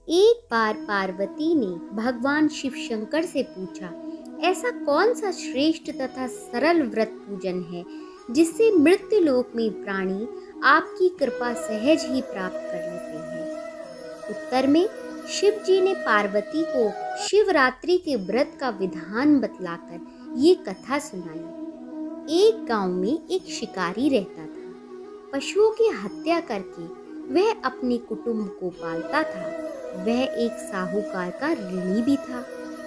एक बार पार्वती ने भगवान शिव शंकर से पूछा, ऐसा कौन सा श्रेष्ठ तथा सरल व्रत पूजन है जिससे मृत्यु लोक में प्राणी आपकी कृपा सहज ही प्राप्त कर लेते हैं। उत्तर में शिव जी ने पार्वती को शिवरात्रि के व्रत का विधान बतलाकर ये कथा सुनाई। एक गांव में एक शिकारी रहता था। पशुओं की हत्या करके वह अपने कुटुंब को पालता था। वह एक साहूकार का ऋणी भी था,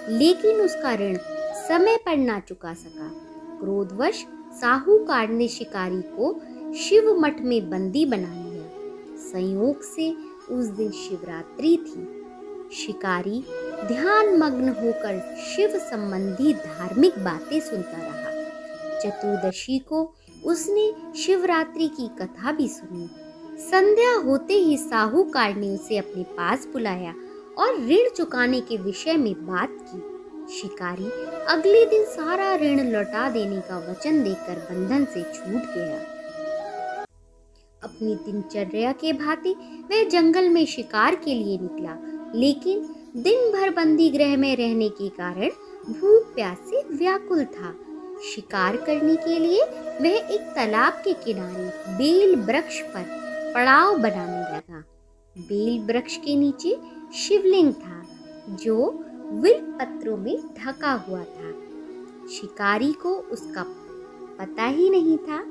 लेकिन उसका ऋण समय पर ना चुका सका। क्रोधवश साहूकार ने शिकारी को शिव मठ में बंदी बना लिया। संयोग से उस दिन शिवरात्रि थी। शिकारी ध्यान मग्न होकर शिव संबंधी धार्मिक बातें सुनता रहा। चतुर्दशी को उसने शिवरात्रि की कथा भी सुनी। संध्या होते ही साहूकार ने उसे अपने पास बुलाया और ऋण चुकाने के विषय में बात की। शिकारी अगले दिन सारा ऋण लौटा देने का वचन देकर बंधन से छूट गया। अपनी दिनचर्या के भांति वह जंगल में शिकार के लिए निकला, लेकिन दिन भर बंदी गृह में रहने के कारण भूख प्यास से व्याकुल था। शिकार करने के लिए वह एक तालाब के किनारे बेल वृक्ष पर पड़ाव बनाने लगा। बेल वृक्ष के नीचे शिवलिंग था जो विल्व पत्रों में ढका हुआ था। शिकारी को उसका पता ही नहीं था।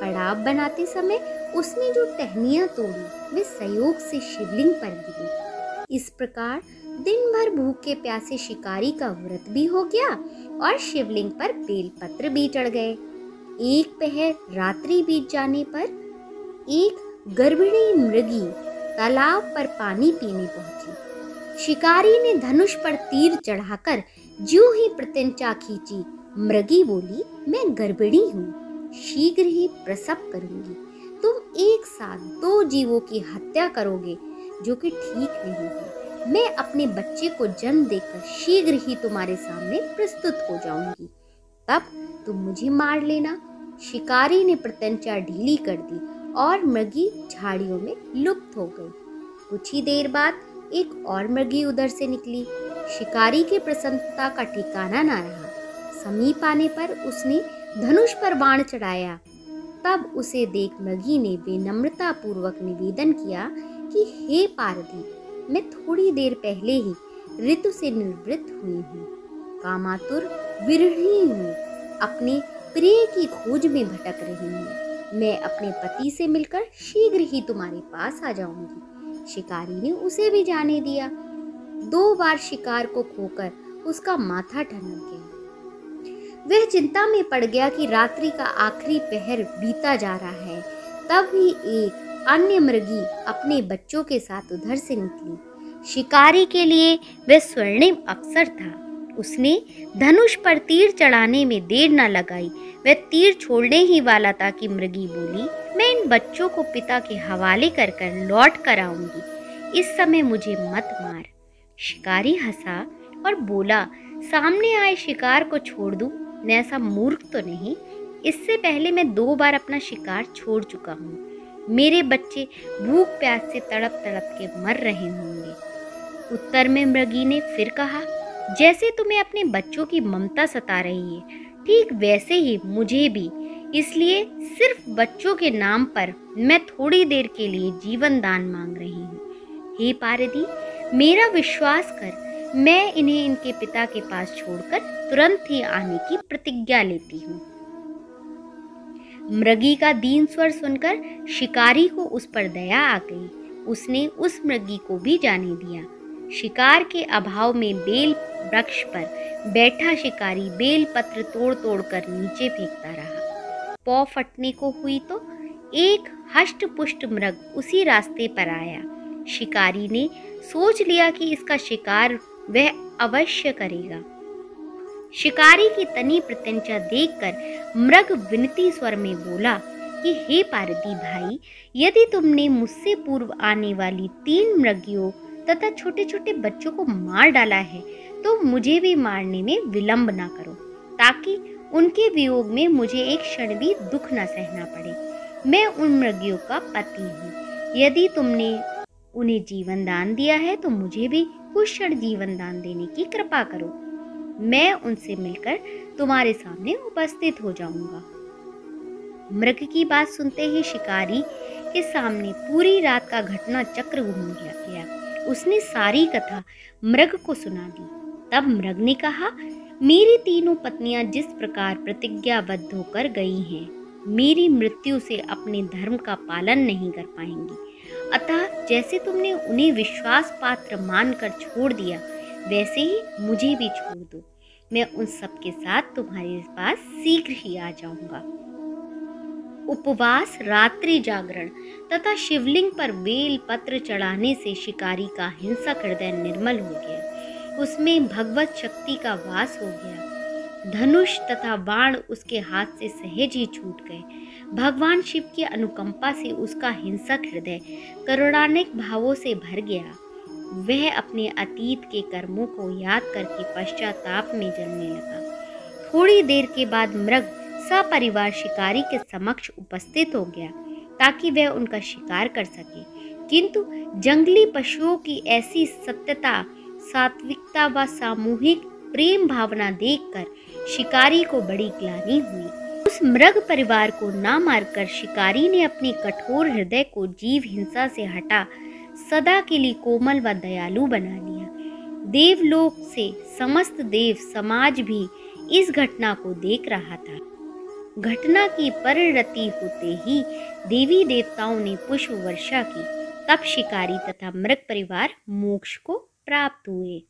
पड़ाव बनाते समय उसने जो टहनियां तोड़ी वे संयोग से शिवलिंग पर गिरी। इस प्रकार दिन भर भूखे प्यासे शिकारी का व्रत भी हो गया और शिवलिंग पर बेलपत्र भी चढ़ गए। एक पहर रात्रि बीत जाने पर एक गर्भिणी मृगी तालाब पर पानी पीने पहुंची। शिकारी ने धनुष पर तीर चढ़ाकर ज्यों ही प्रत्यंचा खींची, मृगी बोली, मैं गर्भिणी हूँ, शीघ्र ही प्रसव करूंगी। तुम एक साथ दो जीवों की हत्या करोगे, जो कि ठीक नहीं है। मैं अपने बच्चे को जन्म देकर शीघ्र ही तुम्हारे सामने प्रस्तुत हो जाऊंगी, तब तुम मुझे मार लेना। शिकारी ने प्रत्यंचा ढीली कर दी और मृगी झाड़ियों में लुप्त हो गई। कुछ ही देर बाद एक और मृगी उधर से निकली। शिकारी की प्रसन्नता का ठिकाना ना रहा। समीप आने पर उसने धनुष पर बाण चढ़ाया। तब उसे देख मृगी ने विनम्रता पूर्वक निवेदन किया कि हे पार्वती, मैं थोड़ी देर पहले ही ऋतु से निवृत्त हुई हूँ, कामातुर विरहिणी हूँ, अपने प्रिय की खोज में भटक रही हूँ। मैं अपने पति से मिलकर शीघ्र ही तुम्हारे पास आ जाऊंगी। शिकारी ने उसे भी जाने दिया। 2 बार शिकार को खोकर उसका माथा ठनक गया। वह चिंता में पड़ गया कि रात्रि का आखिरी पहर बीता जा रहा है। तब ही एक अन्य मृगी अपने बच्चों के साथ उधर से निकली। शिकारी के लिए वह स्वर्णिम अवसर था। उसने धनुष पर तीर चढ़ाने में देर न लगाई। वह तीर छोड़ने ही वाला था कि मृगी बोली, मैं इन बच्चों को पिता के हवाले कर लौट कर आऊंगी, इस समय मुझे मत मार। शिकारी हंसा और बोला, सामने आए शिकार को छोड़ दूं? मैं ऐसा मूर्ख तो नहीं। इससे पहले मैं 2 बार अपना शिकार छोड़ चुका हूँ। मेरे बच्चे भूख प्यास से तड़प तड़प के मर रहे होंगे। उत्तर में मृगी ने फिर कहा, जैसे तुम्हें अपने बच्चों की ममता सता रही है, ठीक वैसे ही मुझे भी। इसलिए सिर्फ बच्चों के नाम पर मैं थोड़ी देर के लिए जीवन दान मांग रही हूँ। हे पार्वती, मेरा विश्वास कर, मैं इन्हें इनके पिता के पास छोड़कर तुरंत ही आने की प्रतिज्ञा लेती हूँ। मृगी का दीन स्वर सुनकर शिकारी को उस पर दया आ गई। उसने उस मृगी को भी जाने दिया। शिकार के अभाव में बेल वृक्ष पर बैठा शिकारी बेल पत्र तोड़ तोड़ कर नीचे फेंकता रहा। पौ फटने को हुई तो एक हष्ट पुष्ट मृग उसी रास्ते पर आया। शिकारी ने सोच लिया कि इसका शिकार वह अवश्य करेगा। शिकारी की तनी प्रत्यंचा देखकर मृग विनती स्वर में बोला कि हे पार्वती भाई, यदि तुमने मुझसे पूर्व आने वाली 3 मृगियों तथा छोटे छोटे बच्चों को मार डाला है, तो मुझे भी मारने में विलंब ना करो, ताकि उनके वियोग में मुझे एक क्षण भी दुख न सहना पड़े। मैं उन मृगियों का पति हूँ। यदि तुमने उन्हें जीवन दान दिया है तो मुझे भी कुछ क्षण जीवन दान देने की कृपा करो। मैं उनसे मिलकर तुम्हारे सामने उपस्थित हो जाऊंगा। मृग की बात सुनते ही शिकारी के सामने पूरी रात का घटना चक्र घूम गया। उसने सारी कथा मृग को सुना दी। तब मृग ने कहा, मेरी तीनों पत्नियां जिस प्रकार प्रतिज्ञाबद्ध होकर गई हैं, मेरी मृत्यु से अपने धर्म का पालन नहीं कर पाएंगी। अतः जैसे तुमने उन्हें विश्वास पात्र मानकर छोड़ दिया, वैसे ही मुझे भी छोड़ दो। मैं उन सब के साथ तुम्हारे पास शीघ्र ही आ जाऊंगा। उपवास, रात्रि जागरण तथा शिवलिंग पर बेल पत्र चढ़ाने से शिकारी का हिंसक हृदय निर्मल हो गया। उसमें भगवत शक्ति का वास हो गया। धनुष तथा बाण उसके हाथ से सहज ही छूट गए। भगवान शिव की अनुकंपा से उसका हिंसक हृदय करुणानिक भावों से भर गया। वह अपने अतीत के कर्मों को याद करके पश्चाताप में जलने लगा। थोड़ी देर के बाद मृग सपरिवार शिकारी के समक्ष उपस्थित हो गया ताकि वह उनका शिकार कर सके। किंतु जंगली पशुओं की ऐसी सत्यता, सात्विकता व सामूहिक प्रेम भावना देखकर शिकारी को बड़ी ग्लानि हुई। उस मृग परिवार को ना मारकर शिकारी ने अपने कठोर हृदय को जीव हिंसा से हटा सदा के लिए कोमल व दयालु बना लिया। देवलोक से समस्त देव समाज भी इस घटना को देख रहा था। घटना की परिणति होते ही देवी देवताओं ने पुष्प वर्षा की। तब शिकारी तथा मृग परिवार मोक्ष को प्राप्त हुए।